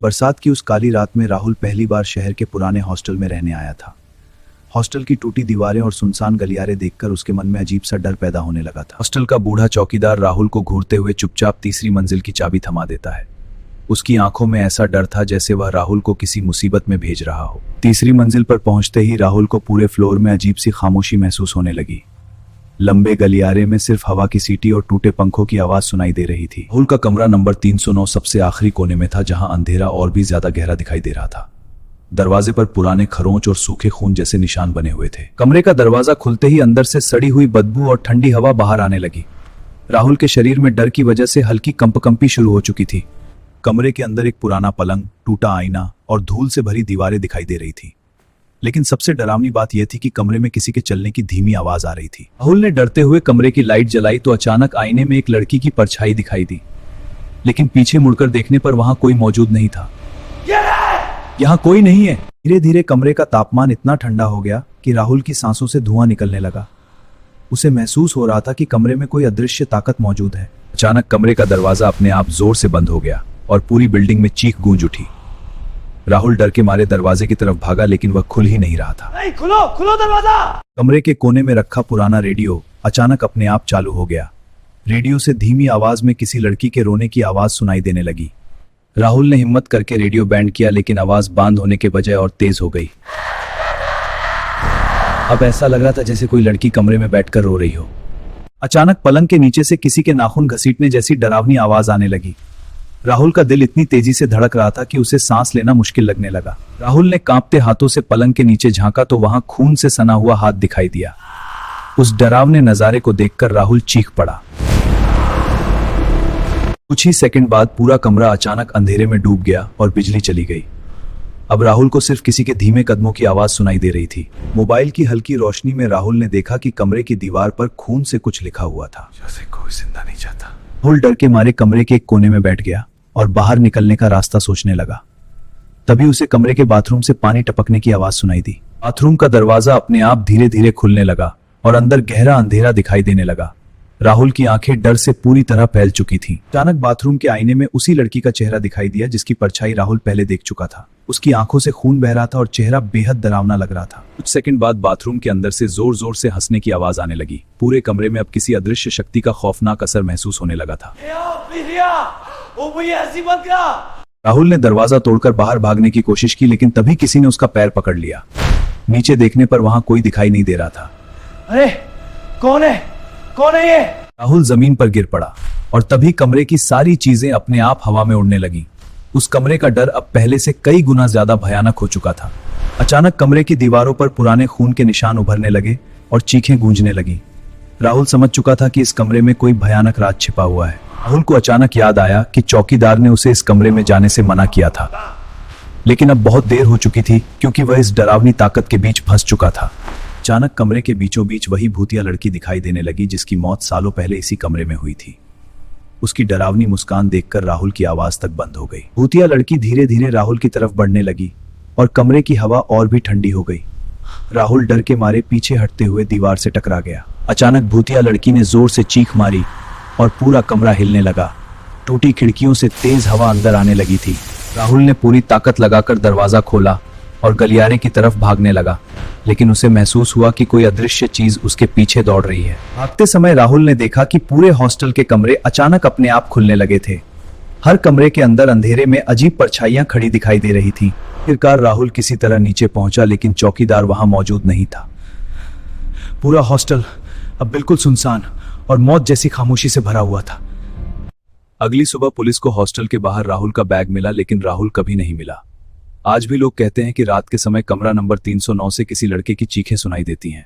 बरसात की उस काली रात में राहुल पहली बार शहर के पुराने हॉस्टल में रहने आया था। हॉस्टल की टूटी दीवारें और सुनसान गलियारे देखकर उसके मन में अजीब सा डर पैदा होने लगा था। हॉस्टल का बूढ़ा चौकीदार राहुल को घूरते हुए चुपचाप तीसरी मंजिल की चाबी थमा देता है। उसकी आंखों में ऐसा डर था जैसे वह राहुल को किसी मुसीबत में भेज रहा हो। तीसरी मंजिल पर पहुंचते ही राहुल को पूरे फ्लोर में अजीब सी खामोशी महसूस होने लगी। लंबे गलियारे में सिर्फ हवा की सीटी और टूटे पंखों की आवाज सुनाई दे रही थी। राहुल का कमरा नंबर 309 सबसे आखिरी कोने में था, जहां अंधेरा और भी ज्यादा गहरा दिखाई दे रहा था। दरवाजे पर पुराने खरोंच और सूखे खून जैसे निशान बने हुए थे। कमरे का दरवाजा खुलते ही अंदर से सड़ी हुई बदबू और ठंडी हवा बाहर आने लगी। राहुल के शरीर में डर की वजह से हल्की कंपकंपी शुरू हो चुकी थी। कमरे के अंदर एक पुराना पलंग, टूटा आईना और धूल से भरी दीवारें दिखाई दे रही थी। लेकिन सबसे डरावनी बात यह थी कि कमरे में किसी के चलने की धीमी आवाज आ रही थी। राहुल ने डरते हुए कमरे की लाइट जलाई तो अचानक आईने में एक लड़की की परछाई दिखाई दी, लेकिन पीछे मुड़कर देखने पर वहां कोई मौजूद नहीं था। यहाँ कोई नहीं है। धीरे धीरे कमरे का तापमान इतना ठंडा हो गया कि राहुल की सांसों से धुआं निकलने लगा। उसे महसूस हो रहा था कि कमरे में कोई अदृश्य ताकत मौजूद है। अचानक कमरे का दरवाजा अपने आप जोर से बंद हो गया और पूरी बिल्डिंग में चीख गूंज उठी। राहुल डर के मारे दरवाजे की तरफ भागा, लेकिन वह खुल ही नहीं रहा था। नहीं, खुलो खुलो दरवाजा। कमरे के कोने में रखा पुराना रेडियो अचानक अपने आप चालू हो गया। रेडियो से धीमी आवाज में किसी लड़की के रोने की आवाज सुनाई देने लगी। राहुल ने हिम्मत करके रेडियो बैंड किया, लेकिन आवाज बंद होने के बजाय और तेज हो गई। अब ऐसा लग रहा था जैसे कोई लड़की कमरे में बैठकर रो रही हो। अचानक पलंग के नीचे से किसी के नाखून घसीटने जैसी डरावनी आवाज आने लगी। राहुल का दिल इतनी तेजी से धड़क रहा था कि उसे सांस लेना मुश्किल लगने लगा। राहुल ने कांपते हाथों से पलंग के नीचे झांका तो वहां खून से सना हुआ हाथ दिखाई दिया। उस डरावने नजारे को देखकर राहुल चीख पड़ा। कुछ ही सेकंड बाद पूरा कमरा अचानक अंधेरे में डूब गया और बिजली चली गई। अब राहुल को सिर्फ किसी के धीमे कदमों की आवाज सुनाई दे रही थी। मोबाइल की हल्की रोशनी में राहुल ने देखा कि कमरे की दीवार पर खून से कुछ लिखा हुआ था, जैसे कोई जिंदा नहीं चाहता। राहुल डर के मारे कमरे के एक कोने में बैठ गया और बाहर निकलने का रास्ता सोचने लगा। तभी उसे कमरे के बाथरूम से पानी टपकने की आवाज सुनाई दी। बाथरूम का दरवाजा अपने आप धीरे धीरे खुलने लगा और अंदर गहरा अंधेरा दिखाई देने लगा। राहुल की आंखें डर से पूरी तरह फैल चुकी थीं। अचानक बाथरूम के आईने में उसी लड़की का चेहरा दिखाई दिया जिसकी परछाई राहुल पहले देख चुका था। उसकी आंखों से खून बह रहा था और चेहरा बेहद डरावना लग रहा था। कुछ सेकंड बाद बाथरूम के अंदर से जोर जोर से हंसने की आवाज आने लगी। पूरे कमरे में अब किसी अदृश्य शक्ति का खौफनाक असर महसूस होने लगा था। राहुल ने दरवाजा तोड़कर बाहर भागने की कोशिश की, लेकिन तभी किसी ने उसका पैर पकड़ लिया। नीचे देखने पर वहां कोई दिखाई नहीं दे रहा था। अरे कौन है, कौन है ये? राहुल जमीन पर गिर पड़ा और तभी कमरे की सारी चीजें अपने आप हवा में उड़ने लगी। उस कमरे का डर अब पहले से कई गुना ज्यादा भयानक हो चुका था। अचानक कमरे की दीवारों पर पुराने खून के निशान उभरने लगे और चीखें गूंजने लगी। राहुल समझ चुका था कि इस कमरे में कोई भयानक राज छिपा हुआ है। राहुल को अचानक याद आया कि चौकीदार ने उसे इस कमरे में जाने से मना किया था, लेकिन अब बहुत देर हो चुकी थी क्योंकि वह इस डरावनी ताकत के बीच फंस चुका था। अचानक कमरे के बीचों बीच वही भूतिया लड़की दिखाई देने लगी जिसकी मौत सालों पहले इसी कमरे में हुई थी। उसकी डरावनी मुस्कान देखकर राहुल की आवाज तक बंद हो गई। भूतिया लड़की धीरे धीरे राहुल की तरफ बढ़ने लगी और कमरे की हवा और भी ठंडी हो गई। राहुल डर के मारे पीछे हटते हुए दीवार से टकरा गया। अचानक भूतिया लड़की ने जोर से चीख मारी और पूरा कमरा हिलने लगा। टूटी खिड़कियों से तेज हवा अंदर आने लगी थी। राहुल ने पूरी ताकत लगाकर दरवाजा खोला और गलियारे की तरफ भागने लगा, लेकिन उसे महसूस हुआ कि कोई अदृश्य चीज उसके पीछे दौड़ रही है। भागते समय राहुल ने देखा कि पूरे हॉस्टल के कमरे अचानक अपने आप खुलने लगे थे। हर कमरे के अंदर अंधेरे में अजीब परछाइयां खड़ी दिखाई दे रही थी। आखिरकार राहुल किसी तरह नीचे पहुंचा, लेकिन चौकीदार वहां मौजूद नहीं था। पूरा हॉस्टल अब बिल्कुल सुनसान और मौत जैसी खामोशी से भरा हुआ था। अगली सुबह पुलिस को हॉस्टल के बाहर राहुल का बैग मिला, लेकिन राहुल कभी नहीं मिला। आज भी लोग कहते हैं कि रात के समय कमरा नंबर 309 से किसी लड़के की चीखें सुनाई देती हैं।